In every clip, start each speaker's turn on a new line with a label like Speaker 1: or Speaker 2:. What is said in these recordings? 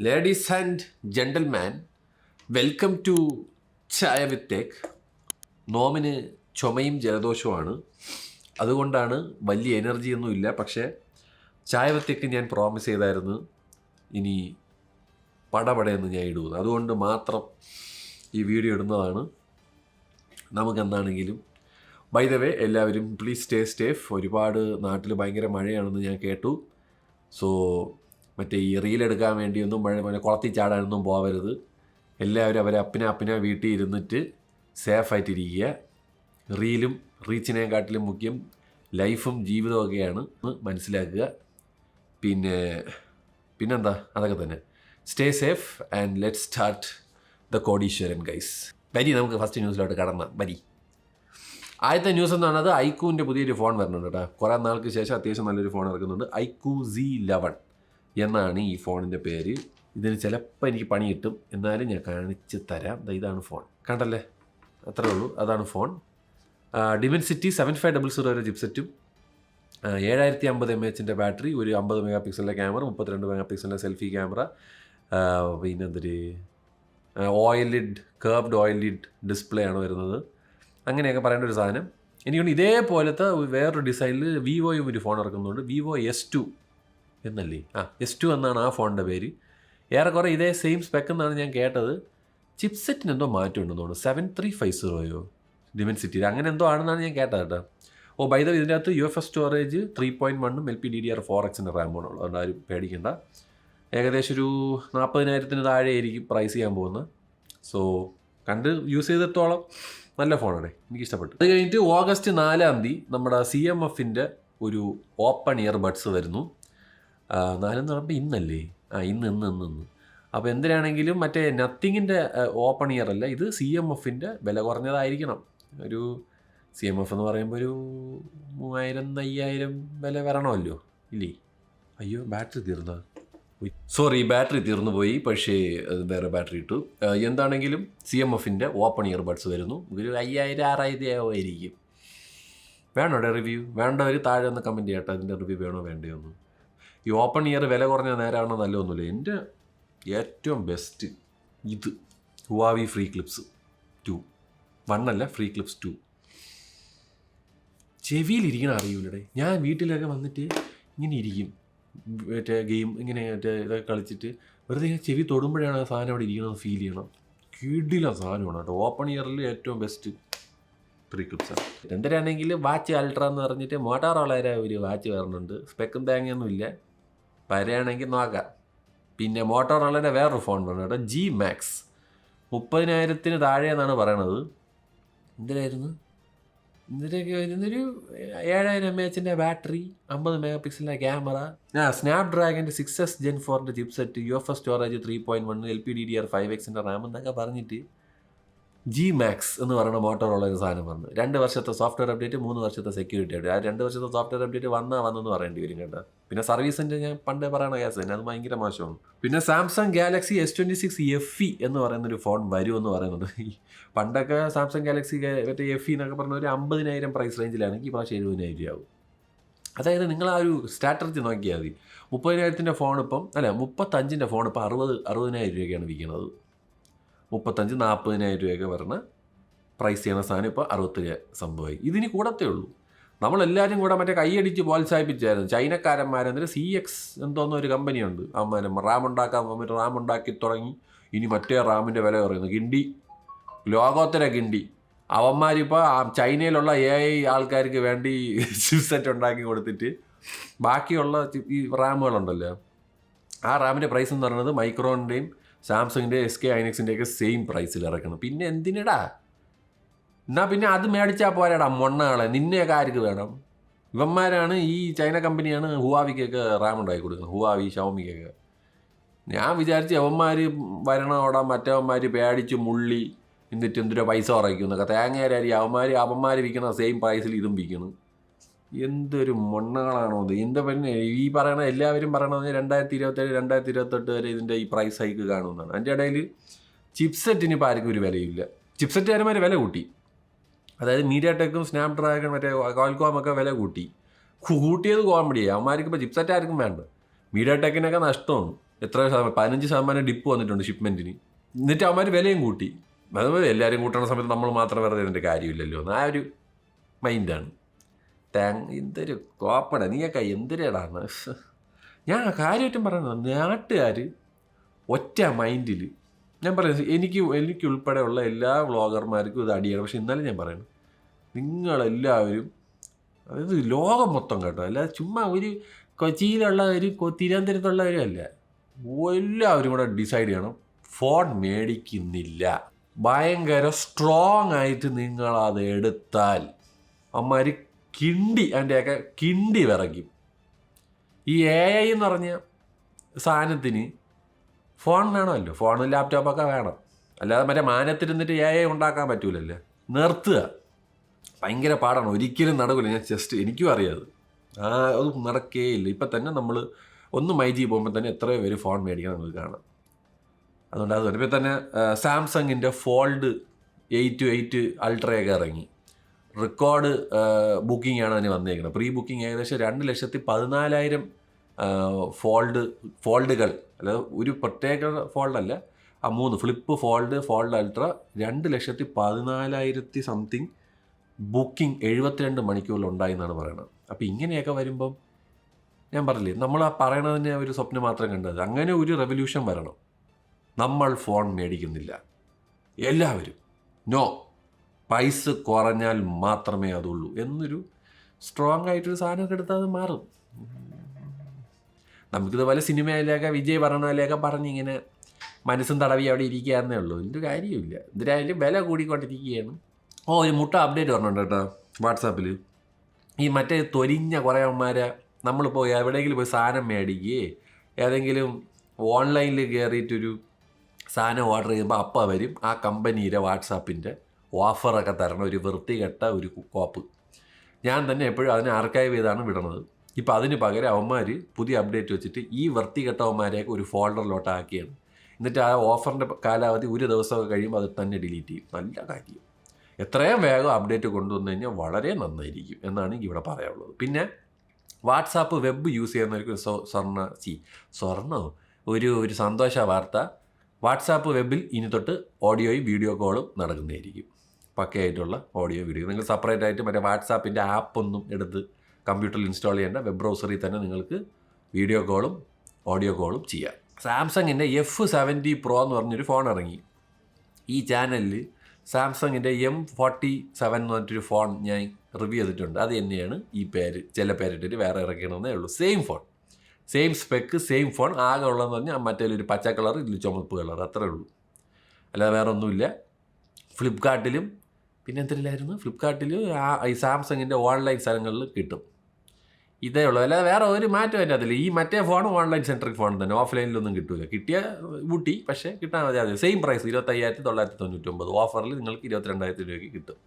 Speaker 1: Ladies and gentleman, welcome to chai with take. നോമിന് ചുമയും ജലദോഷവുമാണ്, അതുകൊണ്ടാണ് വലിയ എനർജിയൊന്നും ഇല്ല. പക്ഷേ ചായ വിത്ത് ടേക്ക് ഞാൻ പ്രോമിസ് ചെയ്തായിരുന്നു ഇനി പടപടയെന്ന് ഞാൻ ഇടുന്നത്, അതുകൊണ്ട് മാത്രം ഈ വീഡിയോ ഇടുന്നതാണ്. നമുക്കെന്താണെങ്കിലും ബൈ ദ വേ എല്ലാവരും പ്ലീസ് സ്റ്റേ സേഫ്. ഒരുപാട് നാട്ടിൽ ഭയങ്കര മഴയാണെന്ന് ഞാൻ കേട്ടു. സോ മറ്റേ ഈ റീലെടുക്കാൻ വേണ്ടിയൊന്നും കുളത്തിൽ ചാടാനൊന്നും പോകരുത്. എല്ലാവരും അവരെ അപ്പിന വീട്ടിൽ ഇരുന്നിട്ട് സേഫായിട്ടിരിക്കുക. റീലും റീച്ചിനെക്കാട്ടിലും മുഖ്യം ലൈഫും ജീവിതമൊക്കെയാണ് മനസ്സിലാക്കുക. പിന്നെന്താ, അതൊക്കെ തന്നെ. Stay safe and let start the കോടീശ്വരൻ ഗൈസ്. വരി, നമുക്ക് ഫസ്റ്റ് ന്യൂസിലോട്ട് കടന്നാം. വരി. ആദ്യത്തെ ന്യൂസ് എന്ന് പറയുന്നത് ഐക്യൂവിൻ്റെ പുതിയൊരു ഫോൺ വരുന്നുണ്ട് കേട്ടോ. കുറേ നാൾക്ക് ശേഷം അത്യാവശ്യം നല്ലൊരു ഫോൺ ഇറക്കുന്നുണ്ട്. iQOO Z11 എന്നാണ് ഈ ഫോണിൻ്റെ പേര്. ഇതിന് ചിലപ്പോൾ എനിക്ക് പണി കിട്ടും, എന്നാലും ഞാൻ കാണിച്ച് തരാം. ഇതാണ് ഫോൺ, കണ്ടല്ലേ, അത്രേ ഉള്ളൂ. അതാണ് ഫോൺ. Dimensity 7500 ഒരു ചിപ്സെറ്റും 7050 mAh ബാറ്ററി, ഒരു 50 മെഗാ പിക്സലിൻ്റെ ക്യാമറ, 32 മെഗാ പിക്സലിൻ്റെ സെൽഫി ക്യാമറ, പിന്നെ എന്തൊരു കേർവ്ഡ് ഓയിൽ ലിഡ് ഡിസ്പ്ലേ ആണ് വരുന്നത്. അങ്ങനെയൊക്കെ പറയേണ്ട ഒരു സാധനം. എനിക്കൊണ്ട് ഇതേപോലത്തെ വേറൊരു ഡിസൈനിൽ വിവോയും ഒരു ഫോൺ ഇറക്കുന്നുണ്ട്. വിവോ S2 എന്നല്ലേ, S2 എന്നാണ് ആ ഫോണിൻ്റെ പേര്. ഏറെക്കുറെ ഇതേ സെയിം സ്പെക്ക് എന്നാണ് ഞാൻ കേട്ടത്. ചിപ്സെറ്റിന് എന്തോ മാറ്റം ഉണ്ടെന്ന് തോന്നുന്നു. 7350 Dimensity അങ്ങനെ എന്തോ ആണെന്നാണ് ഞാൻ കേട്ടത് കേട്ടോ. ബൈ ദ വേ, ഇതിൻ്റെ അകത്ത് UFS സ്റ്റോറേജ് 3.1 LPDDR4X റാമാണ് ഉള്ളത്. അതുകൊണ്ട് ആരും പേടിക്കേണ്ട. ഏകദേശം ഒരു 40,000 താഴെ ആയിരിക്കും പ്രൈസ് ചെയ്യാൻ പോകുന്നത്. സോ കണ്ട് യൂസ് ചെയ്തിടത്തോളം നല്ല ഫോണാണ്, എനിക്കിഷ്ടപ്പെട്ടു. അത് കഴിഞ്ഞിട്ട് ഓഗസ്റ്റ് 4 നമ്മുടെ CMFൻ്റെ ഒരു ഓപ്പൺ ഇയർ ബഡ്സ് വരുന്നു. 4 എന്ന് പറയുമ്പോൾ ഇന്നല്ലേ, ഇന്ന്. അപ്പോൾ എന്തിനാണെങ്കിലും മറ്റേ നത്തിങ്ങിൻ്റെ ഓപ്പൺ ഇയർ അല്ല ഇത്, CMFൻ്റെ വില കുറഞ്ഞതായിരിക്കണം. ഒരു CMF എന്ന് പറയുമ്പോൾ ഒരു 3000-5000 വില വരണമല്ലോ, ഇല്ലേ? അയ്യോ, ബാറ്ററി തീർന്നു പോയി. പക്ഷേ വേറെ ബാറ്ററി ഇട്ടു. എന്താണെങ്കിലും CMFൻ്റെ ഓപ്പൺ ഇയർ ബഡ്സ് വരുന്നു. ഒരു 5000-6000 ആയിരിക്കും. വേണോടെ റിവ്യൂ? വേണ്ടവർ താഴെ ഒന്ന് കമൻറ്റ് ചെയ്യട്ടെ, അതിൻ്റെ റിവ്യൂ വേണോ വേണ്ടയോ. ഈ ഓപ്പൺ ഇയർ വില കുറഞ്ഞ നേരമാണോ നല്ലതൊന്നുമില്ല. എൻ്റെ ഏറ്റവും ബെസ്റ്റ് ഇത് ഹുവാവി ഫ്രീ ക്ലിപ്സ് 2. 1 അല്ല, ഫ്രീ ക്ലിപ്സ് 2. ചെവിയിലിരിക്കണ അറിയൂലടെ. ഞാൻ വീട്ടിലൊക്കെ വന്നിട്ട് ഇങ്ങനെ ഇരിക്കും, മറ്റേ ഗെയിം ഇങ്ങനെ മറ്റേ ഇതൊക്കെ കളിച്ചിട്ട് വെറുതെ ചെവി തൊടുമ്പോഴാണ് ആ സാധനം അവിടെ ഇരിക്കണമെന്ന് ഫീൽ ചെയ്യണം. കിടില സാധനമാണ് കേട്ടോ. ഓപ്പൺ ഇയറിൽ ഏറ്റവും ബെസ്റ്റ് ഫ്രീ ക്ലിപ്സാണ്. എന്തിനാണെങ്കിൽ വാച്ച് അൾട്ര എന്ന് പറഞ്ഞിട്ട് മോട്ടോറോളയുടെ ഒരു വാച്ച് വരുന്നുണ്ട്. സ്പെക്കും തേങ്ങയൊന്നും ഇല്ല, വരികയാണെങ്കിൽ നോക്കാം. പിന്നെ മോട്ടോറോളയുടെ വേറൊരു ഫോൺ പറഞ്ഞു കേട്ടോ, G Max 30,000 താഴെ എന്നാണ് പറയണത്. എന്തിനായിരുന്നു ഇതിൻ്റെയൊക്കെ വരുന്നൊരു 7000 mAh ബാറ്ററി, 50 മെഗാ പിക്സലിൻ്റെ ക്യാമറ, സ്നാപ്ഡ്രാഗൻ്റെ 6S Gen 4 chipset, UFS storage 3.1 LPDDR5X RAM എന്നൊക്കെ പറഞ്ഞിട്ട് G Max എന്ന് പറയുന്ന മോട്ടോറുള്ള ഒരു സാധനം വന്നു. 2 വർഷത്തെ സോഫ്റ്റ്വെയർ അപ്ഡേറ്റ്, 3 വർഷത്തെ സെക്യൂരിറ്റി അപ്ഡേറ്റ്. ആ 2 വർഷത്തെ സോഫ്റ്റ്വെയർ അപ്ഡേറ്റ് വന്നെന്ന് പറയേണ്ടി വരും കേട്ടോ. പിന്നെ സർവീസിൻ്റെ ഞാൻ പണ്ടേ പറയണ കേസ് തന്നെ, അത് ഭയങ്കര മോശമാണ്. പിന്നെ സാംസങ് ഗാലക്സി S26 FE എന്ന് പറയുന്നൊരു ഫോൺ വരുമെന്ന് പറയുന്നുണ്ട്. പണ്ടൊക്കെ സാംസങ് ഗാലക്സി മറ്റേ FE എന്നൊക്കെ പറഞ്ഞ ഒരു 50,000 പ്രൈസ് റേഞ്ചിലാണെങ്കിൽ ഈ പ്രാവശ്യം 70,000 ആവും. അതായത് നിങ്ങൾ ആ ഒരു സ്ട്രാറ്റജി നോക്കിയാൽ മതി. 30,000 ഫോൺ ഇപ്പം 35 ഫോൺ ഇപ്പം 60,000 രൂപയ്ക്കാണ് വിൽക്കുന്നത്. 35,000-40,000 രൂപയൊക്കെ പറഞ്ഞ പ്രൈസ് ചെയ്യണ സാധനം ഇപ്പോൾ 60,000 സംഭവമായി. ഇതിന് കൂടത്തേ ഉള്ളൂ. നമ്മളെല്ലാവരും കൂടെ മറ്റേ കൈയടിച്ച് പ്രോത്സാഹിപ്പിച്ചായിരുന്നു. ചൈനക്കാരന്മാരെന്നിട്ട് CX എന്തോന്നോ ഒരു കമ്പനിയുണ്ട്, അമ്മാനം റാം ഉണ്ടാക്കാൻ വന്നിട്ട് റാം ഉണ്ടാക്കി തുടങ്ങി. ഇനി മറ്റേ റാമിൻ്റെ വില പറയുന്നു ഗിണ്ടി, ലോകോത്തര ഗിണ്ടി. അവന്മാരിപ്പോൾ ചൈനയിലുള്ള AI ആൾക്കാർക്ക് വേണ്ടി ചിപ്സെറ്റ് ഉണ്ടാക്കി കൊടുത്തിട്ട് ബാക്കിയുള്ള ഈ റാമുകളുണ്ടല്ലോ, ആ റാമിൻ്റെ പ്രൈസ് എന്ന് പറയുന്നത് മൈക്രോണിൻ്റെയും സാംസങ്ങിൻ്റെ SK ഹൈനക്സിൻ്റെയൊക്കെ സെയിം പ്രൈസിൽ ഇറക്കണം. പിന്നെ എന്തിനടാ? എന്നാൽ പിന്നെ അത് മേടിച്ചാൽ പോരാടാ മൊണ്ണകളെ, നിന്നെയൊക്കെ ആർക്ക് വേണം? ഇവന്മാരാണ്, ഈ ചൈന കമ്പനിയാണ് ഹുവാവിക്കൊക്കെ റാം ഉണ്ടാക്കി കൊടുക്കുന്നത്, ഹുവാവി ഷവമിക്കൊക്കെ. ഞാൻ വിചാരിച്ച് അവന്മാർ വരണോടാ മറ്റവന്മാർ പേടിച്ച് മുള്ളി എന്നിട്ട് എന്തിനോ പൈസ കുറയ്ക്കും എന്നൊക്കെ. തേങ്ങയാരി അവന്മാർ വിൽക്കുന്ന സെയിം പ്രൈസിൽ ഇതും വിൽക്കണം. എന്തൊരു മൊണ്ണകളാണോ ഇത്? എന്താ പിന്നെ ഈ പറയണ എല്ലാവരും പറയണത് 2027-2028 വരെ ഇതിൻ്റെ ഈ പ്രൈസ് ഹൈക്ക് കാണുമെന്നാണ്. അതിൻ്റെ ഇടയിൽ ചിപ്സെറ്റിന് ഇപ്പോൾ ആർക്കും ഒരു വിലയില്ല. ചിപ്സെറ്റുകാരന്മാർ വില കൂട്ടി. അതായത് മീഡിയാടെക്കും സ്നാപ്ഡ്രാഗൺ മറ്റേ ക്വാൾകോമൊക്കെ വില കൂട്ടിയത് കോമഡിയായി. അവന്മാർക്ക് ഇപ്പോൾ ചിപ്സെറ്റ് ആർക്കും വേണ്ട. മീഡിയാടെക്കിനൊക്കെ നഷ്ടമാണ്. 15% ഡിപ്പ് വന്നിട്ടുണ്ട് ഷിപ്മെൻറ്റിന്. എന്നിട്ട് അവന്മാർ വിലയും കൂട്ടി. അതുപോലെ എല്ലാവരും കൂട്ടുന്ന സമയത്ത് നമ്മൾ മാത്രം വെറുതെ ഇതിൻ്റെ കാര്യമില്ലല്ലോ എന്ന് ആ ഒരു മൈൻഡാണ്. എന്തൊരു കോപ്പട നീയൊക്കെ എന്തിനാടാണ്. ഞാൻ കാര്യമായിട്ടും പറയുന്നത് നാട്ടുകാർ ഒറ്റ മൈൻഡിൽ ഞാൻ പറയുന്നത് എനിക്ക് ഉൾപ്പെടെയുള്ള എല്ലാ വ്ളോഗർമാർക്കും ഇത് അടിയാണ്. പക്ഷെ എന്നാലും ഞാൻ പറയുന്നു, നിങ്ങളെല്ലാവരും അതായത് ലോകം മൊത്തം കേട്ടോ, അല്ലാതെ ചുമ്മാ ഒരു കൊച്ചിയിലുള്ളവരും തിരുവനന്തപുരത്തുള്ളവരും അല്ല, എല്ലാവരും കൂടെ ഡിസൈഡ് ചെയ്യണം ഫോൺ മേടിക്കുന്നില്ല. ഭയങ്കര സ്ട്രോങ് ആയിട്ട് നിങ്ങളത് എടുത്താൽ അമ്മമാർ അതിൻ്റെയൊക്കെ കിണ്ടി വിറയ്ക്കും. ഈ AI എന്ന് പറഞ്ഞ സാധനത്തിന് ഫോൺ വേണമല്ലോ, ഫോണും ലാപ്ടോപ്പൊക്കെ വേണം. അല്ലാതെ മറ്റേ മാനത്തിരുന്നിട്ട് AI ഉണ്ടാക്കാൻ പറ്റൂലല്ലോ. നിർത്തുക, ഭയങ്കര പാടാണ്, ഒരിക്കലും നടക്കില്ല. ഞാൻ എനിക്കും അറിയാതെ അത് നടക്കേയില്ല. ഇപ്പം തന്നെ നമ്മൾ മൈജി പോകുമ്പോൾ തന്നെ എത്രയോ പേര് ഫോൺ മേടിക്കാൻ നമുക്ക് കാണാം. അതുകൊണ്ട് അത് ഇപ്പം തന്നെ സാംസങ്ങിൻ്റെ ഫോൾഡ് 8 അൾട്രയൊക്കെ ഇറങ്ങി. റെക്കോർഡ് ബുക്കിംഗ് ആണ് അതിന് വന്നേക്കുന്നത്. പ്രീ ബുക്കിംഗ് ഏകദേശം 2,14,000 ഫോൾഡുകൾ, അല്ലാതെ ഒരു പ്രത്യേക ഫോൾഡല്ല, ആ 3 flip, fold ultra 2,14,000 something booking 72 മണിക്കൂറിൽ ഉണ്ടായി എന്നാണ് പറയുന്നത്. അപ്പോൾ ഇങ്ങനെയൊക്കെ വരുമ്പം ഞാൻ പറഞ്ഞില്ലേ, നമ്മൾ ആ പറയണതിനെ ഒരു സ്വപ്നം മാത്രം കണ്ടത്. അങ്ങനെ ഒരു റെവല്യൂഷൻ വരണം. നമ്മൾ ഫോൺ മേടിക്കുന്നില്ല, എല്ലാവരും നോ, പൈസ കുറഞ്ഞാൽ മാത്രമേ അതുള്ളൂ എന്നൊരു സ്ട്രോങ് ആയിട്ടൊരു സാധനമൊക്കെ എടുത്താൽ അത് മാറും. നമുക്കിതുപോലെ സിനിമയിലൊക്കെ വിജയ് പറഞ്ഞതിലൊക്കെ പറഞ്ഞിങ്ങനെ മനസ്സും തടവി അവിടെ ഇരിക്കുകയെന്നേ ഉള്ളൂ. ഇതിൻ്റെ കാര്യമില്ല. ഇതിനായാലും വില കൂടിക്കൊണ്ടിരിക്കുകയാണ്. ഒരു മുട്ട അപ്ഡേറ്റ് പറഞ്ഞിട്ടുണ്ട് കേട്ടോ വാട്സാപ്പിൽ. ഈ മറ്റേ തൊരിഞ്ഞ കുറേ അമ്മമാരെ നമ്മളിപ്പോൾ എവിടെയെങ്കിലും പോയി സാധനം മേടിക്കുകയെ ഏതെങ്കിലും ഓൺലൈനിൽ കയറിയിട്ടൊരു സാധനം ഓർഡർ ചെയ്യുമ്പോൾ അപ്പം വരും ആ കമ്പനിയുടെ വാട്സാപ്പിൻ്റെ ഓഫറൊക്കെ തരണം, ഒരു വൃത്തികെട്ട ഒരു കോപ്പ്. ഞാൻ തന്നെ എപ്പോഴും അതിനെ ആർക്കൈവ് ചെയ്താണ് വിടണത്. ഇപ്പോൾ അതിന് പകരം അവന്മാർ പുതിയ അപ്ഡേറ്റ് വെച്ചിട്ട് ഈ വൃത്തികെട്ടവന്മാരെയൊക്കെ ഒരു ഫോൾഡറിലോട്ട് ആക്കിയാണ്. എന്നിട്ട് ആ ഓഫറിൻ്റെ കാലാവധി ഒരു ദിവസമൊക്കെ കഴിയുമ്പോൾ അത് തന്നെ ഡിലീറ്റ് ചെയ്യും. നല്ല കാര്യം. എത്രയും വേഗം അപ്ഡേറ്റ് കൊണ്ടുവന്നു കഴിഞ്ഞാൽ വളരെ നന്നായിരിക്കും എന്നാണ് എനിക്ക് ഇവിടെ പറയാനുള്ളത്. പിന്നെ വാട്സാപ്പ് വെബ് യൂസ് ചെയ്യുന്നവർക്ക് ഒരു സന്തോഷ വാർത്ത. വാട്സാപ്പ് വെബിൽ ഇനി തൊട്ട് ഓഡിയോയും വീഡിയോ കോളും നടക്കുന്നതായിരിക്കും. പക്കയായിട്ടുള്ള ഓഡിയോ വീഡിയോ. നിങ്ങൾ സെപ്പറേറ്റ് ആയിട്ട് മറ്റേ വാട്സാപ്പിൻ്റെ ആപ്പൊന്നും എടുത്ത് കമ്പ്യൂട്ടറിൽ ഇൻസ്റ്റാൾ ചെയ്യേണ്ട, വെബ് ബ്രൗസറിൽ തന്നെ നിങ്ങൾക്ക് വീഡിയോ കോളും ഓഡിയോ കോളും ചെയ്യാം. സാംസങ്ങിൻ്റെ F70 Pro എന്ന് പറഞ്ഞൊരു ഫോൺ ഇറങ്ങി. ഈ ചാനലിൽ സാംസങ്ങിൻ്റെ M47 എന്ന് പറഞ്ഞിട്ടൊരു ഫോൺ ഞാൻ റിവ്യൂ ചെയ്തിട്ടുണ്ട്. അത് തന്നെയാണ് ഈ പേര്, ചില പേരിട്ടിട്ട് വേറെ ഇറക്കണമെന്നേ ഉള്ളൂ. Same phone, same spec, same phone. ആകെ ഉള്ളതെന്ന് പറഞ്ഞാൽ മറ്റേലൊരു പച്ച കളർ, ഇതിൽ ചുമപ്പ് കളർ, അത്രേ ഉള്ളൂ. അല്ലാതെ വേറെ ഒന്നുമില്ല. ഫ്ലിപ്കാർട്ടിലും പിന്നെ എന്തിലായിരുന്നു, ഫ്ലിപ്കാർട്ടിൽ ഈ സാംസങ്ങിൻ്റെ ഓൺലൈൻ സ്ഥലങ്ങളിൽ കിട്ടും. ഇതേ ഉള്ളൂ, അല്ലാതെ വേറെ ഒരു മാറ്റം അതിൻ്റെ അതിൽ. ഈ മറ്റേ ഫോൺ ഓൺലൈൻ സെൻട്രിക് ഫോൺ തന്നെ, ഓഫ്ലൈനിലൊന്നും കിട്ടില്ല. കിട്ടിയ ഊട്ടി, പക്ഷേ കിട്ടാൻ മതി. അതെ സെയിം പ്രൈസ് 25,999. ഓഫറിൽ നിങ്ങൾക്ക് 22,000 രൂപയ്ക്ക് കിട്ടും.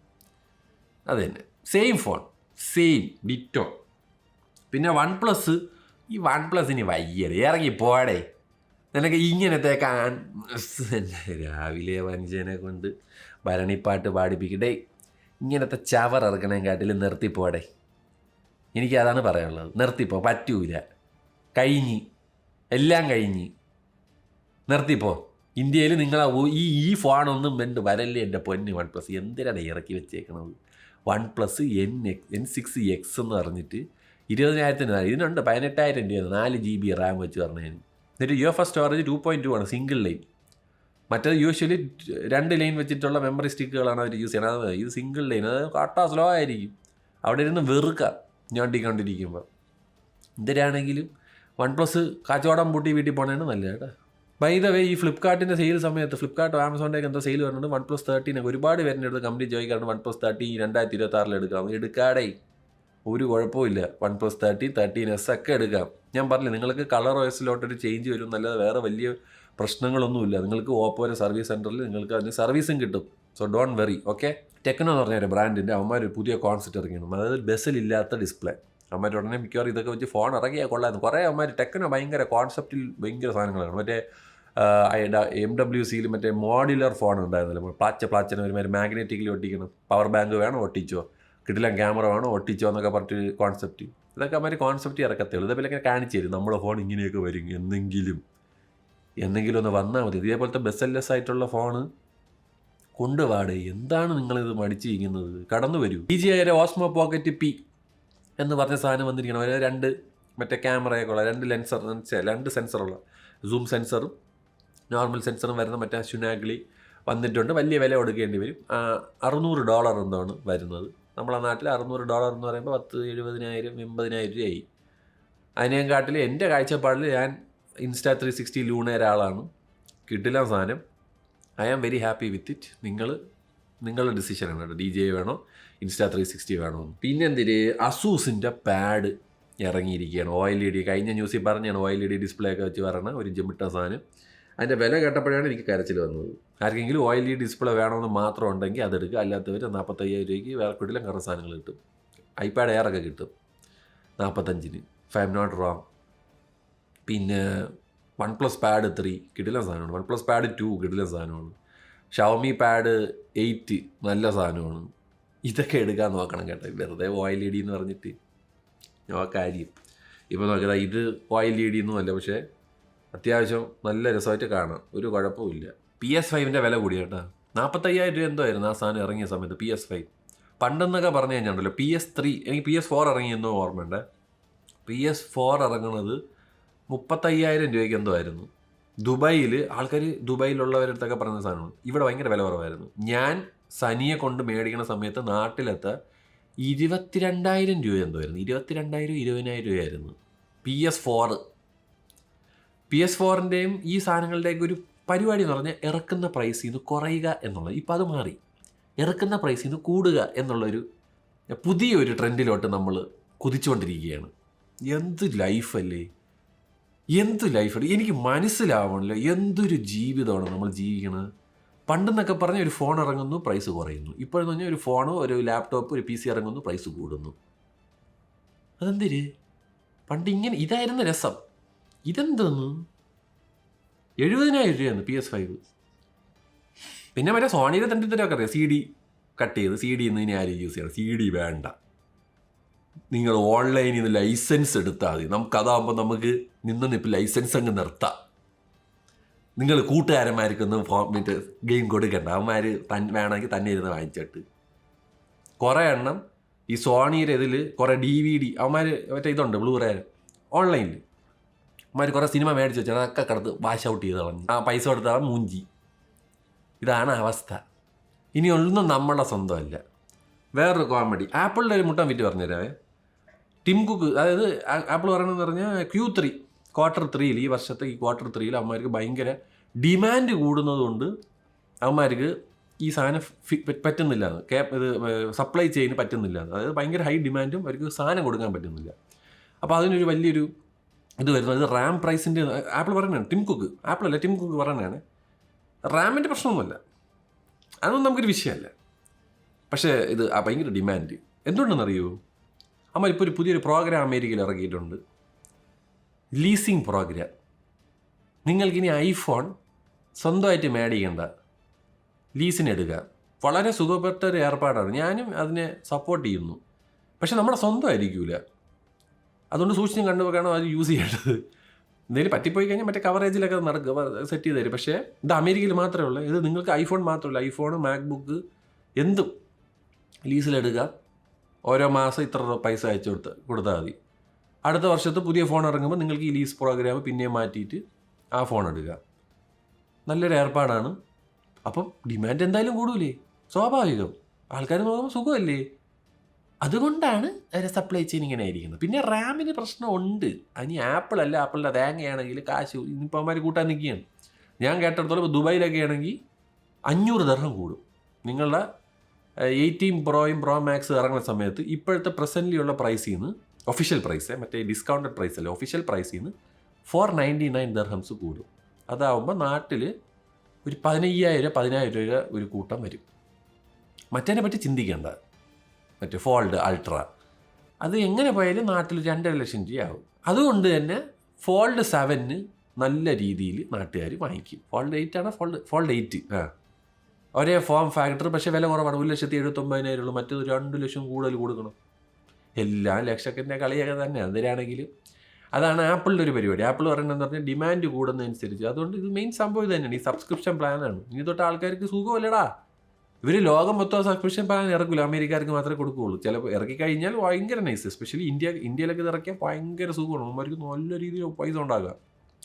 Speaker 1: അത് തന്നെ സെയിം ഫോൺ, സെയിം ഡിറ്റോ. പിന്നെ OnePlus ഇനി വയ്യടേ, ഇറങ്ങി പോടേ. നിനക്ക് ഇങ്ങനത്തെ രാവിലെ മനുഷ്യനെ കൊണ്ട് ഭരണിപ്പാട്ട് പാടിപ്പിക്കട്ടെ. ഇങ്ങനത്തെ ചവർ ഇറക്കണേക്കാട്ടിൽ നിർത്തിപ്പോടെ. എനിക്കതാണ് പറയാനുള്ളത്. നിർത്തിപ്പോ, പറ്റൂല, എല്ലാം കഴിഞ്ഞ് നിർത്തിപ്പോ. ഇന്ത്യയിൽ നിങ്ങൾ ഈ ഫോണൊന്നും വരല്ലേ എൻ്റെ പൊന്ന്. OnePlus എന്തിനാണ് ഇറക്കി വെച്ചേക്കണത്? OnePlus N6X എന്ന് പറഞ്ഞിട്ട് 20,000 ഇതിനുണ്ട് 18,000 രൂപയാണ്. 4 GB റാം വെച്ച് പറഞ്ഞതിന്. എന്നിട്ട് UFS സ്റ്റോറേജ് 2.2 ആണ്, സിംഗിൾ ലൈൻ. മറ്റേത് യൂഷ്വലി 2 ലൈൻ വെച്ചിട്ടുള്ള മെമ്മറി സ്റ്റിക്കുകളാണ് അവർ യൂസ് ചെയ്യണത്. ഇത് സിംഗിൾ ലൈൻ, അത് കട്ടാ സ്ലോ ആയിരിക്കും. അവിടെ ഇരുന്ന് വെറുക്കാം ഞണ്ടിക്കൊണ്ടിരിക്കുമ്പോൾ. എന്തിനാണെങ്കിലും OnePlus കച്ചവടം പൂട്ടി വീട്ടിൽ പോകണേണ് നല്ലത് കേട്ടോ. ബൈ ദ വേ, ഈ ഫ്ലിപ്കാർട്ടിൻ്റെ സെയിൽ സമയത്ത് ഫ്ലിപ്കാർട്ട് ആമസോണിൻ്റെയൊക്കെ എന്തോ സെയിൽ വരുന്നുണ്ട്. OnePlus 13 ഒരുപാട് പേരുടെ അടുത്ത് കമ്പനി ചോദിക്കാറുണ്ട് OnePlus 13 2026 എടുക്കാം. എടുക്കാടേ, ഒരു കുഴപ്പമില്ല. OnePlus 13S ഒക്കെ എടുക്കാം. ഞാൻ പറഞ്ഞില്ല, നിങ്ങൾക്ക് കളർ OSലോട്ടൊരു ചേഞ്ച് വരും, നല്ലത്. വേറെ വലിയ പ്രശ്നങ്ങളൊന്നുമില്ല. നിങ്ങൾക്ക് ഓപ്പോയുടെ സർവീസ് സെൻറ്ററിൽ നിങ്ങൾക്ക് അതിന് സർവീസും കിട്ടും. So don't worry. Okay. Techno എന്ന് പറഞ്ഞ ഒരു ബ്രാൻഡിൻ്റെ അവന്മാർ ഒരു പുതിയ കോൺസെപ്റ്റ് ഇറങ്ങിയിരുന്നു. അതായത് ബെസലില്ലാത്ത ഡിസ്പ്ലേ. അവന്മാർ ഉടനെ മിക്കവാറും ഇതൊക്കെ വെച്ച് ഫോൺ ഇറങ്ങിയാൽ കൊള്ളായിരുന്നു. കുറേ അവന്മാർ ടെക്നോ ഭയങ്കര കോൺസെപ്റ്റിൽ ഭയങ്കര സാധനങ്ങളാണ്. മറ്റേ MWCയിൽ മറ്റേ മോഡുലർ ഫോൺ ഉണ്ടായിരുന്നല്ലോ, പ്ലാച്ചന ഒരുമാതിരി മാഗ്നറ്റിക്കലി ഒട്ടിക്കണം. പവർ ബാങ്ക് വേണം, ഒട്ടിച്ചോ. കിടിലം ക്യാമറ വേണം, ഒട്ടിച്ചോ എന്നൊക്കെ പറഞ്ഞിട്ട് കോൺസെപ്റ്റ്. ഇതൊക്കെ അവന്മാർ കോൺസെപ്റ്റ് ഇറക്കത്തേ ഉള്ളൂ. ഇതേപോലെ കാണിച്ചു തരും നമ്മുടെ ഫോൺ ഇങ്ങനെയൊക്കെ വരും എന്നെങ്കിലും എന്തെങ്കിലും ഒന്ന് വന്നാൽ മതി. ഇതേപോലത്തെ ബെസെല്ലസ് ആയിട്ടുള്ള ഫോണ് കൊണ്ടുപാട്. എന്താണ് നിങ്ങളിത് മടിച്ചിരിക്കുന്നത്? കടന്നു വരൂ. DJI ഓസ്മോ പോക്കറ്റ് പി എന്ന് പറഞ്ഞ സാധനം വന്നിരിക്കണം. അതായത് 2 മറ്റേ ക്യാമറയൊക്കെ ഉള്ള 2 സെൻസറുള്ള സൂം സെൻസറും നോർമൽ സെൻസറും വരുന്ന മറ്റേ ശുനാഗ്ലി വന്നിട്ടുണ്ട്. വലിയ വില കൊടുക്കേണ്ടി വരും. $600 എന്താണ് വരുന്നത്. നമ്മളെ നാട്ടിൽ $600 എന്ന് പറയുമ്പോൾ 70,000 80,000 രൂപയായി. അതിനെക്കാട്ടിൽ എൻ്റെ കാഴ്ചപ്പാടിൽ ഞാൻ Insta360 ലൂണ ഒരാളാണ്. കിട്ടില്ല സാധനം. I am very happy with it. നിങ്ങളുടെ ഡിസിഷനാണ് കേട്ടോ. DJI വേണോ Insta360 വേണോ. പിന്നെ എന്തിന് അസൂസിൻ്റെ പാഡ് ഇറങ്ങിയിരിക്കുകയാണ്. OLED കഴിഞ്ഞ ന്യൂസിൽ പറഞ്ഞാണ് OLED ഡിസ്പ്ലേ ഒക്കെ വെച്ച് പറഞ്ഞ ഒരു ജിമിട്ട സാധനം. അതിൻ്റെ വില കേട്ടപ്പോഴാണ് എനിക്ക് കരച്ചിൽ വന്നത്. ആർക്കെങ്കിലും OLED ഡിസ്പ്ലേ വേണമെന്ന് മാത്രം ഉണ്ടെങ്കിൽ അതെടുക്കുക. അല്ലാത്തവർ 45,000 രൂപയ്ക്ക് വേറെ കിട്ടില്ല കുറേ സാധനങ്ങൾ കിട്ടും. iPad Air ഒക്കെ കിട്ടും 45-ന്, if I am not wrong. പിന്നെ OnePlus Pad 3 കിടിലൻ സാധനമാണ്. OnePlus Pad 2 കിടിലൻ സാധനമാണ്. Xiaomi Pad 8 നല്ല സാധനമാണ്. ഇതൊക്കെ എടുക്കാൻ നോക്കണം കേട്ടോ. വെറുതെ OLED എന്ന് പറഞ്ഞിട്ട് കാര്യം. ഇപ്പോൾ നോക്കിയതാ ഇത് OLED ഒന്നും അല്ല, പക്ഷേ അത്യാവശ്യം നല്ല രസമായിട്ട് കാണാം. ഒരു കുഴപ്പമില്ല. PS5 വില കൂടി കേട്ടോ. 45,000 രൂപ എന്തോ ആയിരുന്നു ആ സാധനം ഇറങ്ങിയ സമയത്ത്. PS5 പണ്ടെന്നൊക്കെ പറഞ്ഞു കഴിഞ്ഞാണ്ടല്ലോ. PS3 എനിക്ക് PS4 ഇറങ്ങിയെന്നോ ഓർമ്മയുണ്ട്. PS4 ഇറങ്ങുന്നത് 35,000 രൂപയ്ക്ക് എന്തോ ആയിരുന്നു. ദുബായിലുള്ളവരടുത്തൊക്കെ പറയുന്ന സാധനമാണ്. ഇവിടെ ഭയങ്കര വില കുറവായിരുന്നു. ഞാൻ സനിയെ കൊണ്ട് മേടിക്കുന്ന സമയത്ത് നാട്ടിലത്തെ 22,000 രൂപ എന്തോ ആയിരുന്നു. 22,000 20,000 രൂപയായിരുന്നു PS4-ൻ്റെയും ഈ സാധനങ്ങളുടെയൊക്കെ ഒരു പരിപാടി എന്ന് പറഞ്ഞാൽ ഇറക്കുന്ന പ്രൈസിൽ നിന്ന് കുറയുക എന്നുള്ളത്. ഇപ്പം അത് മാറി. ഇറക്കുന്ന പ്രൈസിൽ നിന്ന് കൂടുക എന്നുള്ളൊരു പുതിയൊരു ട്രെൻഡിലോട്ട് നമ്മൾ കുതിച്ചുകൊണ്ടിരിക്കുകയാണ്. എന്ത് ലൈഫല്ലേ, എന്ത് ലൈഫല്ലേ, എനിക്ക് മനസ്സിലാവണല്ലോ. എന്തൊരു ജീവിതമാണ് നമ്മൾ ജീവിക്കണത്. പണ്ടെന്നൊക്കെ പറഞ്ഞാൽ ഒരു ഫോൺ ഇറങ്ങുന്നു പ്രൈസ് കുറയുന്നു. ഇപ്പോഴെന്ന് പറഞ്ഞാൽ ഒരു ഫോണോ ഒരു ലാപ്ടോപ്പ് ഒരു PC ഇറങ്ങുന്നു പ്രൈസ് കൂടുന്നു. അതെന്തിര്? പണ്ട് ഇങ്ങനെ ഇതായിരുന്നു രസം. ഇതെന്തെന്ന് 70,000 രൂപയാണ് PS5. പിന്നെ മറ്റേ സോണിയുടെ തണ്ടിത്തരമൊക്കെ അറിയാം. CD കട്ട് ചെയ്ത് CD ഇന്ന് ഇനി ആരും യൂസ് ചെയ്യണം. CD വേണ്ട, നിങ്ങൾ ഓൺലൈനിൽ നിന്ന് ലൈസൻസ് എടുത്താൽ മതി. നമുക്കതാകുമ്പോൾ നമുക്ക് നിന്നിപ്പോൾ ലൈസൻസ് അങ്ങ് നിർത്താം. നിങ്ങൾ കൂട്ടുകാരന്മാർക്കൊന്നും മറ്റേ ഗെയിം കൊടുക്കണ്ട. അവന്മാർ വേണമെങ്കിൽ തന്നെ ഇരുന്ന് വാങ്ങിച്ചിട്ട് കുറേ എണ്ണം ഈ സോണിയുടെ ഇതിൽ കുറേ DVD അവന്മാർ മറ്റേ ഇതുണ്ട് ബ്ലൂറേ ഓൺലൈനിൽ. അവന്മാർ കുറേ സിനിമ മേടിച്ച് വെച്ചാൽ അതൊക്കെ കിടത്ത് വാഷ് ഔട്ട് ചെയ്ത് കളഞ്ഞു. ആ പൈസ കൊടുത്താൽ മൂഞ്ചി. ഇതാണ് അവസ്ഥ. ഇനി ഒന്നും നമ്മളെ സ്വന്തമല്ല. വേറൊരു കോമഡി, ആപ്പിളിൻ്റെ ഒരു മുട്ടൻ വിറ്റ് പറഞ്ഞുതരാവേ. ടിം കുക്ക്, അതായത് ആപ്പിൾ പറയണമെന്ന് പറഞ്ഞാൽ Q3 ഈ വർഷത്തെ ഈ Q3 അവന്മാർക്ക് ഭയങ്കര ഡിമാൻഡ് കൂടുന്നതുകൊണ്ട് അവന്മാർക്ക് ഈ സാധനം പറ്റുന്നില്ല, ഇത് സപ്ലൈ ചെയ്യാൻ പറ്റുന്നില്ല. അതായത് ഭയങ്കര ഹൈ ഡിമാൻഡും അവർക്ക് സാധനം കൊടുക്കാൻ പറ്റുന്നില്ല. അപ്പോൾ അതിനൊരു വലിയൊരു ഇത് വരുന്നത് റാം പ്രൈസിൻ്റെ. ആപ്പിൾ പറയുന്നതാണ്, ടിം കുക്ക് പറയുന്നതാണ്. റാമിൻ്റെ പ്രശ്നമൊന്നുമല്ല, അതൊന്നും നമുക്കൊരു വിഷയമല്ല. പക്ഷേ ഇത് ഭയങ്കര ഡിമാൻഡ് എന്തുകൊണ്ടെന്നറിയുമോ? അമ്മ ഇപ്പോൾ ഒരു പുതിയൊരു പ്രോഗ്രാം അമേരിക്കയിൽ ഇറക്കിയിട്ടുണ്ട്, ലീസിങ് പ്രോഗ്രാം. നിങ്ങൾക്കിനി ഐഫോൺ സ്വന്തമായിട്ട് മേടിക്കേണ്ട, ലീസിനെടുക്കുക. വളരെ സുഖപ്പെട്ട ഒരു ഏർപ്പാടാണ്. ഞാനും അതിനെ സപ്പോർട്ട് ചെയ്യുന്നു. പക്ഷെ നമ്മുടെ സ്വന്തമായിരിക്കില്ല. അതുകൊണ്ട് സൂക്ഷിച്ചും കണ്ടുപോക്കാണോ അത് യൂസ് ചെയ്യേണ്ടത്. എന്തെങ്കിലും പറ്റിപ്പോയി കഴിഞ്ഞാൽ മറ്റേ കവറേജിലൊക്കെ നടക്കുക, സെറ്റ് ചെയ്ത് തരും. പക്ഷേ ഇത് അമേരിക്കയിൽ മാത്രമേ ഉള്ളൂ. ഇത് നിങ്ങൾക്ക് ഐഫോൺ മാത്രമല്ല, ഐഫോൺ മാക്ബുക്ക് എന്തും ലീസിലെടുക്കുക. ഓരോ മാസം ഇത്ര പൈസ അയച്ചു കൊടുത്താൽ മതി. അടുത്ത വർഷത്ത് പുതിയ ഫോൺ ഇറങ്ങുമ്പോൾ നിങ്ങൾക്ക് ഈ ലീസ് പ്രോഗ്രാം പിന്നെയും മാറ്റിയിട്ട് ആ ഫോൺ എടുക്കുക. നല്ലൊരു ഏർപ്പാടാണ്. അപ്പം ഡിമാൻഡ് എന്തായാലും കൂടൂലേ, സ്വാഭാവികം. ആൾക്കാർ നോക്കുമ്പോൾ സുഖമല്ലേ. അതുകൊണ്ടാണ് അതിൻ്റെ സപ്ലൈ ചെയിൻ ഇങ്ങനെ ആയിരിക്കുന്നത്. പിന്നെ റാമിന് പ്രശ്നമുണ്ട്. അതിന് ആപ്പിളല്ല, ആപ്പിളിൻ്റെ തേങ്ങയാണെങ്കിൽ കാശ് ഇന്നിപ്പോൾ അവന്മാർ കൂട്ടാൻ നിൽക്കുകയാണ്. ഞാൻ കേട്ടിടത്തോളം ഇപ്പോൾ ദുബായിലൊക്കെ ആണെങ്കിൽ $500 കൂടും. നിങ്ങളുടെ 18 പ്രോയും പ്രോ മാക്സ് ഇറങ്ങുന്ന സമയത്ത് ഇപ്പോഴത്തെ പ്രസൻ്റ്ലിയുള്ള പ്രൈസിൽ നിന്ന്, ഒഫീഷ്യൽ പ്രൈസ്, മറ്റേ ഡിസ്കൗണ്ടഡ് പ്രൈസ് അല്ല, ഒഫീഷ്യൽ പ്രൈസിൽ നിന്ന് $499 കൂടും. അതാവുമ്പോൾ നാട്ടിൽ ഒരു 15,000 രൂപ ഒരു കൂട്ടം വരും. മറ്റേനെ പറ്റി ചിന്തിക്കേണ്ട. മറ്റേ ഫോൾഡ് അൾട്ര അത് എങ്ങനെ പോയാലും നാട്ടിൽ 2.5 ലക്ഷം രൂപയാവും. അതുകൊണ്ട് തന്നെ ഫോൾഡ് 7 നല്ല രീതിയിൽ നാട്ടുകാർ വാങ്ങിക്കും. ഫോൾഡ് 8 ഫോൾഡ് 8 ഒരേ ഫോം ഫാക്ടർ, പക്ഷേ വില കുറവാണ്. 1,79,000 ഉള്ളൂ. മറ്റേത് 2 ലക്ഷം കൂടുതൽ കൊടുക്കണം. എല്ലാം ലക്ഷത്തിൻ്റെ കളിയൊക്കെ തന്നെ. അതിനാണെങ്കിൽ അതാണ് ആപ്പിളിൻ്റെ ഒരു പരിപാടി. ആപ്പിൾ പറയുന്നതെന്ന് പറഞ്ഞാൽ ഡിമാൻഡ് കൂടുന്നതനുസരിച്ച്. അതുകൊണ്ട് ഇത് മെയിൻ സംഭവം ഇത് തന്നെയാണ്, ഈ സബ്സ്ക്രിപ്ഷൻ പ്ലാനാണ്. ഇനി തൊട്ട് ആൾക്കാർക്ക് സുഖമല്ലടാ. ഇവർ ലോകം മൊത്തം സബ്സ്ക്രിപ്ഷൻ പ്ലാൻ ഇറക്കില്ല, അമേരിക്കാർക്ക് മാത്രമേ കൊടുക്കുകയുള്ളൂ. ചിലപ്പോൾ ഇറക്കി കഴിഞ്ഞാൽ ഭയങ്കര നൈസ്. എസ്പെഷ്യലി ഇന്ത്യയിലൊക്കെ ഇത് ഇറക്കിയാൽ ഭയങ്കര സുഖമാണ്, അവർക്ക് നല്ല രീതിയിൽ പൈസ ഉണ്ടാകുക.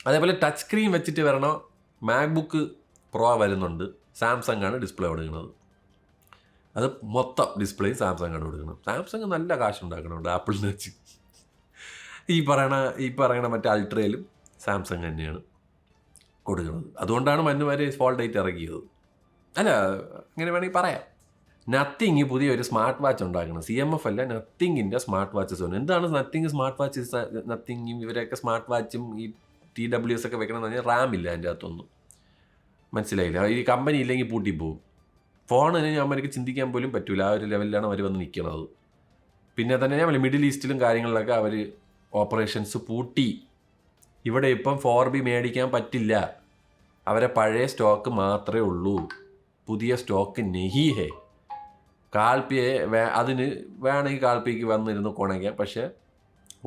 Speaker 1: അതേപോലെ ടച്ച് സ്ക്രീൻ വെച്ചിട്ട് വരണം. മാക്ബുക്ക് പ്രോ വരുന്നുണ്ട്, സാംസങ് ആണ് ഡിസ്പ്ലേ കൊടുക്കുന്നത്. അത് മൊത്തം ഡിസ്പ്ലേയും സാംസങ് ആണ് കൊടുക്കുന്നത്. സാംസങ് നല്ല കാശുണ്ടാക്കണുണ്ട് ആപ്പിളിന് വെച്ച്. ഈ പറയണ മറ്റേ അൾട്രയിലും സാംസങ് തന്നെയാണ് കൊടുക്കുന്നത്. അതുകൊണ്ടാണ് മഞ്ഞുമാരെ ഫോൾഡ് ഡേറ്റ് ഇറക്കിയത്. അല്ല, അങ്ങനെ വേണമെങ്കിൽ പറയാം. നത്തിങ് പുതിയൊരു സ്മാർട്ട് വാച്ച് ഉണ്ടാക്കണം. CMF അല്ല, നത്തിങ്ങിൻ്റെ സ്മാർട്ട് വാച്ചസ് ഉണ്ട്. എന്താണ് നത്തിങ് സ്മാർട്ട് വാച്ചസ്? നത്തിങ്ങും ഇവരൊക്കെ സ്മാർട്ട് വാച്ചും ഈ TWS ഒക്കെ വെക്കണമെന്ന് പറഞ്ഞാൽ റാം ഇല്ല അതിൻ്റെ അകത്തൊന്നും. മനസ്സിലായില്ല? ഈ കമ്പനി ഇല്ലെങ്കിൽ പൂട്ടിപ്പോവും. ഫോണിന് അവർക്ക് ചിന്തിക്കാൻ പോലും പറ്റില്ല. ആ ഒരു ലെവലിലാണ് അവർ വന്ന് നിൽക്കുന്നത്. പിന്നെ തന്നെ ഞാൻ മിഡിൽ ഈസ്റ്റിലും കാര്യങ്ങളിലൊക്കെ അവർ ഓപ്പറേഷൻസ് പൂട്ടി. ഇവിടെ ഇപ്പം 4B മേടിക്കാൻ പറ്റില്ല. അവരെ പഴയ സ്റ്റോക്ക് മാത്രമേ ഉള്ളൂ, പുതിയ സ്റ്റോക്ക് നെഹി ഹേ. കാൽപ്പിയെ അതിന് വേണമെങ്കിൽ കാൽപ്പിക്ക് വന്നിരുന്ന് കൊണയ്ക്കാം. പക്ഷേ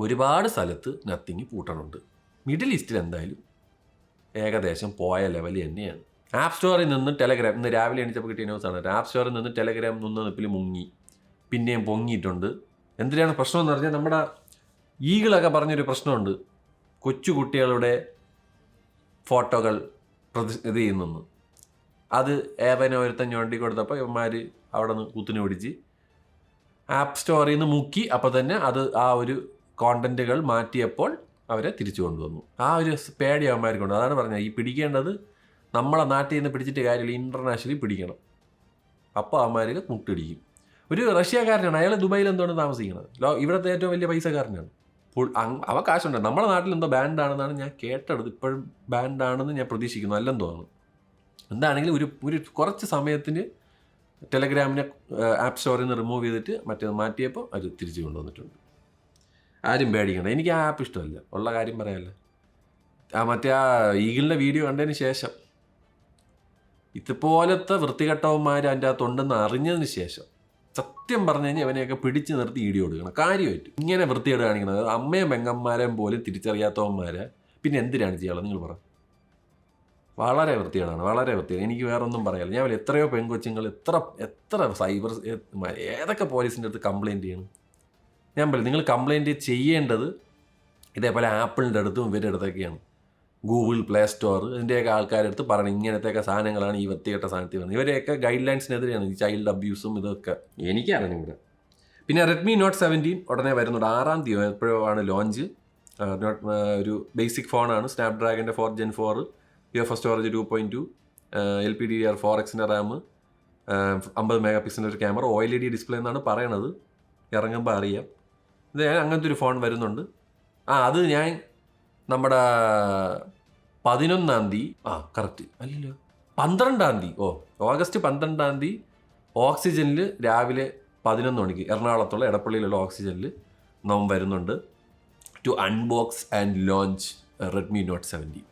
Speaker 1: ഒരുപാട് സ്ഥലത്ത് നത്തിങ് പൂട്ടണുണ്ട്. മിഡിൽ ഈസ്റ്റിൽ എന്തായാലും ഏകദേശം പോയ ലെവൽ തന്നെയാണ്. ആപ്പ് സ്റ്റോറിൽ നിന്ന് ടെലഗ്രാം, ഇന്ന് രാവിലെ എണീച്ചപ്പോൾ കിട്ടിയ ന്യൂസാണ്. ആപ്പ് സ്റ്റോറിൽ നിന്ന് ടെലഗ്രാം നിപ്പിൽ മുങ്ങി, പിന്നെയും പൊങ്ങിയിട്ടുണ്ട്. എന്തിനാണ് പ്രശ്നം എന്ന് പറഞ്ഞാൽ, നമ്മുടെ ഈകളൊക്കെ പറഞ്ഞൊരു പ്രശ്നമുണ്ട്. കൊച്ചു കുട്ടികളുടെ ഫോട്ടോകൾ ഇത് ചെയ്യുന്നു. അത് ഏവനെ ഒരുത്തൻ ഞൊണ്ടി കൊടുത്തപ്പോൾ ഇവന്മാർ അവിടെ നിന്ന് കുത്തിന് പിടിച്ച് ആപ്പ് സ്റ്റോറിൽ നിന്ന് മുക്കി. അപ്പോൾ തന്നെ അത് ആ ഒരു കോണ്ടൻറ്റുകൾ മാറ്റിയപ്പോൾ അവരെ തിരിച്ചു കൊണ്ടുവന്നു. ആ ഒരു പേടി അവന്മാർക്കുണ്ട്. അതാണ് പറഞ്ഞത്, ഈ പിടിക്കേണ്ടത് നമ്മളെ നാട്ടിൽ നിന്ന് പിടിച്ചിട്ട് കാര്യമില്ല, ഇൻ്റർനാഷണലി പിടിക്കണം. അപ്പോൾ അവന്മാർക്ക് മുട്ടിടിക്കും. ഒരു റഷ്യക്കാരനാണ്, അയാൾ ദുബായിൽ എന്തുകൊണ്ട് താമസിക്കുന്നത്, ഇവിടുത്തെ ഏറ്റവും വലിയ പൈസക്കാരനാണ്. അവ കാശുണ്ട്. നമ്മുടെ നാട്ടിൽ എന്തോ ബാൻഡാണെന്നാണ് ഞാൻ കേട്ടെടുത്ത്. ഇപ്പോഴും ബാൻഡാണെന്ന് ഞാൻ പ്രതീക്ഷിക്കുന്നു, അല്ലെന്ന് തോന്നുന്നു. എന്താണെങ്കിലും ഒരു കുറച്ച് സമയത്തിന് ടെലഗ്രാമിനെ ആപ്പ് സ്റ്റോറിൽ നിന്ന് റിമൂവ് ചെയ്തിട്ട് മറ്റേത് മാറ്റിയപ്പോൾ അത് തിരിച്ചു കൊണ്ടുവന്നിട്ടുണ്ട്. ആരും പേടിക്കണ്ട. എനിക്ക് ആ ആപ്പ് ഇഷ്ടമല്ല, ഉള്ള കാര്യം പറയാമല്ലോ. മറ്റേ ഈഗിളിൻ്റെ വീഡിയോ കണ്ടതിന് ശേഷം, ഇതുപോലത്തെ വൃത്തികെട്ടവന്മാർ അതിൻ്റെ അകത്തുണ്ടെന്ന് അറിഞ്ഞതിന് ശേഷം സത്യം പറഞ്ഞു കഴിഞ്ഞാൽ അവനെയൊക്കെ പിടിച്ച് നിർത്തി വീഡിയോ കൊടുക്കണം. കാര്യമായിട്ട് ഇങ്ങനെ വൃത്തികേട് കാണിക്കുന്നത്, അമ്മയും പെങ്ങന്മാരെയും പോലും തിരിച്ചറിയാത്തവന്മാരെ പിന്നെ എന്തിനാണ് ചെയ്യാനുള്ളത് നിങ്ങൾ പറ. വളരെ വൃത്തികേടാണ്, വളരെ വൃത്തികേട്. എനിക്ക് വേറെ ഒന്നും പറയാനില്ല. ഞാൻ എത്രയോ പെൺകൊച്ചുങ്ങൾ എത്ര സൈബർ ഏതൊക്കെ പോലീസിൻ്റെ അടുത്ത് കംപ്ലയിൻറ്റ് ചെയ്യണം. ഞാൻ പറയും, നിങ്ങൾ കംപ്ലയിൻറ്റ് ചെയ്യേണ്ടത് ഇതേപോലെ ആപ്പിളിൻ്റെ അടുത്തും ഇവരുടെ അടുത്തൊക്കെയാണ്. ഗൂഗിൾ പ്ലേ സ്റ്റോർ ഇതിൻ്റെയൊക്കെ ആൾക്കാരുടെ അടുത്ത് പറയണം, ഇങ്ങനത്തെയൊക്കെ സാധനങ്ങളാണ് ഈ വൃത്തികെട്ട സാധനത്തിൽ വന്നത്. ഇവരെയൊക്കെ ഗൈഡ് ലൈൻസിനെതിരെയാണ് ഈ ചൈൽഡ് അബ്യൂസും ഇതൊക്കെ. എനിക്കറിയാം ഇവിടെ. പിന്നെ Redmi Note 17 ഉടനെ വരുന്നുണ്ട്. 6-ാം തീയതി എപ്പോഴാണ് ലോഞ്ച്. ഒരു ബേസിക് ഫോണാണ്. സ്നാപ്ഡ്രാഗൻ്റെ 4 Gen 4, UFS സ്റ്റോറേജ് 2.2, LPDDR4Xൻ്റെ റാം, 50 MP ഒരു ക്യാമറ, OLED ഡിസ്പ്ലേ എന്നാണ് പറയണത്. ഇറങ്ങുമ്പോൾ അറിയാം. ഇത് അങ്ങനത്തെ ഒരു ഫോൺ വരുന്നുണ്ട്. അത് ഞാൻ നമ്മുടെ 11-ാം തീയതി കറക്റ്റ് അല്ലല്ലോ 12-ാം തീയതി ഓഗസ്റ്റ് 12-ാം തീയതി ഓക്സിജനിൽ രാവിലെ 11 മണിക്ക് എറണാകുളത്തുള്ള എടപ്പള്ളിയിലുള്ള ഓക്സിജനിൽ നാം വരുന്നുണ്ട് to unbox and launch Redmi Note 17.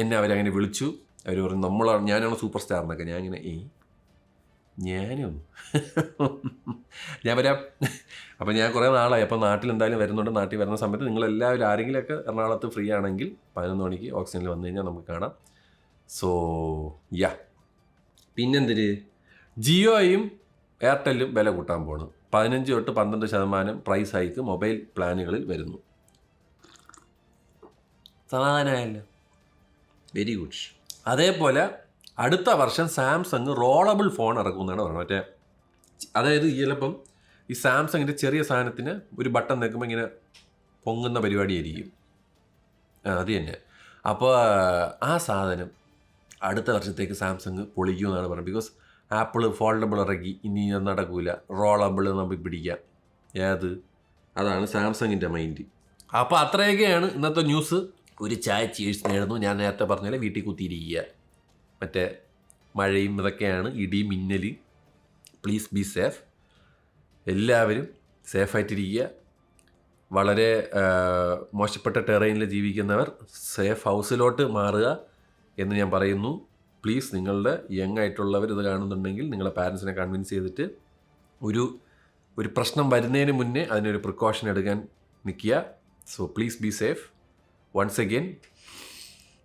Speaker 1: എന്നെ അവരങ്ങനെ വിളിച്ചു. അവർ പറഞ്ഞു ഞാനാണ് സൂപ്പർ സ്റ്റാർ എന്നൊക്കെ. ഞാൻ ഇങ്ങനെ ഞാനും ഞാൻ വരാം. അപ്പോൾ ഞാൻ കുറേ നാളായി. അപ്പോൾ നാട്ടിൽ എന്തായാലും വരുന്നുണ്ട്. നാട്ടിൽ വരുന്ന സമയത്ത് നിങ്ങളെല്ലാവരും ആരെങ്കിലുമൊക്കെ എറണാകുളത്ത് ഫ്രീ ആണെങ്കിൽ 11 മണിക്ക് ഓക്സിജനിൽ വന്നു കഴിഞ്ഞാൽ നമുക്ക് കാണാം. സോ പിന്നെന്തിന് ജിയോയും എയർടെല്ലും വില കൂട്ടാൻ പോണ്. 15 തൊട്ട് 12% പ്രൈസ് ഹൈക്ക് മൊബൈൽ പ്ലാനുകളിൽ വരുന്നു. സമാധാനമായല്ലോ, വെരി ഗുഡ്. അതേപോലെ അടുത്ത വർഷം സാംസങ് റോളബിൾ ഫോൺ ഇറക്കുമെന്നാണ് പറയുന്നത്. അതായത് ചിലപ്പം ഈ സാംസങ്ങിൻ്റെ ചെറിയ സാധനത്തിന് ഒരു ബട്ടൺ നിൽക്കുമ്പോൾ ഇങ്ങനെ പൊങ്ങുന്ന പരിപാടിയായിരിക്കും. അത് തന്നെ. അപ്പോൾ ആ സാധനം അടുത്ത വർഷത്തേക്ക് സാംസങ് പൊളിക്കുമെന്നാണ് പറയുന്നത്. ബിക്കോസ് ആപ്പിൾ ഫോൾഡബിൾ ഇറക്കി, ഇനി നടക്കൂല, റോളബിൾ നമുക്ക് പിടിക്കാം. അതാണ് സാംസങ്ങിൻ്റെ മൈൻഡ്. അപ്പോൾ അത്രയൊക്കെയാണ് ഇന്നത്തെ ന്യൂസ്. ഒരു ചായ ചീഴ്സ് നേടുന്നു. ഞാൻ നേരത്തെ പറഞ്ഞാൽ വീട്ടിൽ കുത്തിയിരിക്കുക. മറ്റേ മഴയും ഇതൊക്കെയാണ്, ഇടി മിന്നൽ. Please be safe. എല്ലാവരും സേഫായിട്ടിരിക്കുക. വളരെ മോശപ്പെട്ട ടെറൈനിൽ ജീവിക്കുന്നവർ സേഫ് ഹൗസിലോട്ട് മാറുക എന്ന് ഞാൻ പറയുന്നു. പ്ലീസ് നിങ്ങളുടെ യങ് ആയിട്ടുള്ളവർ ഇത് കാണുന്നുണ്ടെങ്കിൽ നിങ്ങളെ പാരൻസിനെ കൺവിൻസ് ചെയ്തിട്ട് ഒരു പ്രശ്നം വരുന്നതിന് മുന്നേ അതിനൊരു പ്രിക്കോഷൻ എടുക്കാൻ നിൽക്കുക. So please be safe. Once again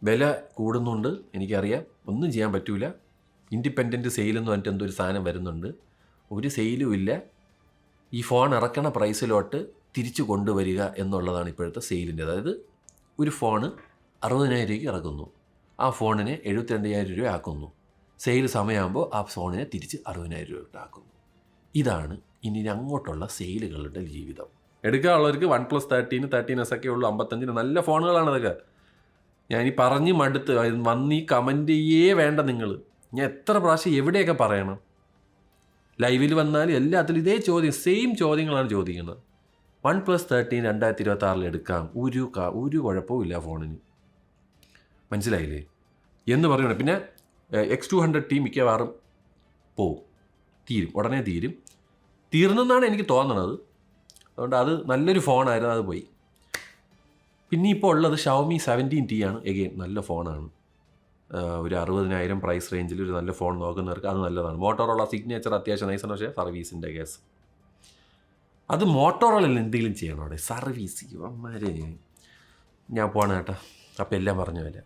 Speaker 1: വില കൂടുന്നുണ്ട്, എനിക്കറിയാം, ഒന്നും ചെയ്യാൻ പറ്റൂല. ഇൻഡിപെൻഡൻറ്റ് സെയിലെന്ന് പറഞ്ഞിട്ട് എന്തൊരു സാധനം വരുന്നുണ്ട്, ഒരു സെയിലും ഇല്ല. ഈ ഫോൺ ഇറക്കണ പ്രൈസിലോട്ട് തിരിച്ചു കൊണ്ടുവരിക എന്നുള്ളതാണ് ഇപ്പോഴത്തെ സെയിലിൻ്റെ. അതായത് ഒരു ഫോണ് 60,000 രൂപയ്ക്ക് ഇറക്കുന്നു, ആ ഫോണിനെ 72,000 രൂപ ആക്കുന്നു. സെയിൽ സമയമാകുമ്പോൾ ആ ഫോണിനെ തിരിച്ച് 60,000 രൂപ ആക്കുന്നു. ഇതാണ് ഇനി അങ്ങോട്ടുള്ള സെയിലുകളുടെ ജീവിതം. എടുക്കാനുള്ളവർക്ക് OnePlus 13, 13S ഒക്കെ ഉള്ളൂ, 55 നല്ല ഫോണുകളാണ് അതൊക്കെ. ഞാൻ ഈ പറഞ്ഞ് മടുത്ത് വന്ന് ഈ കമൻറ്റ് ചെയ്യേ വേണ്ട നിങ്ങൾ. ഞാൻ എത്ര പ്രാവശ്യം എവിടെയൊക്കെ പറയണം? ലൈവിൽ വന്നാൽ എല്ലാത്തിലും ഇതേ ചോദ്യം, സെയിം ചോദ്യങ്ങളാണ് ചോദിക്കുന്നത്. OnePlus 13 2026 എടുക്കാം, ഒരു കുഴപ്പവും ഇല്ല ഫോണിന്, മനസ്സിലായില്ലേ എന്ന് പറയണം. പിന്നെ X200T മിക്കവാറും പോവും, ഉടനെ തീർന്നെന്നാണ് എനിക്ക് തോന്നണത്. അതുകൊണ്ട് അത് നല്ലൊരു ഫോണായിരുന്നു, അത് പോയി. പിന്നെ ഇപ്പോൾ ഉള്ളത് Xiaomi 17T ആണ്. എഗെയിൻ നല്ല ഫോണാണ്. ഒരു 60,000 പ്രൈസ് റേഞ്ചിൽ ഒരു നല്ല ഫോൺ നോക്കുന്നവർക്ക് അത് നല്ലതാണ്. മോട്ടോറോള സിഗ്നേച്ചർ അത്യാവശ്യം നൈസാണ്, പക്ഷേ സർവീസിൻ്റെ കേസ് അത് മോട്ടോറോളയിൽ എന്തെങ്കിലും ചെയ്യണം അവിടെ, സർവീസ്. ഇവന്മാരെ ഞാൻ പോകണം കേട്ടോ. അപ്പോൾ എല്ലാം പറഞ്ഞ പോലെ.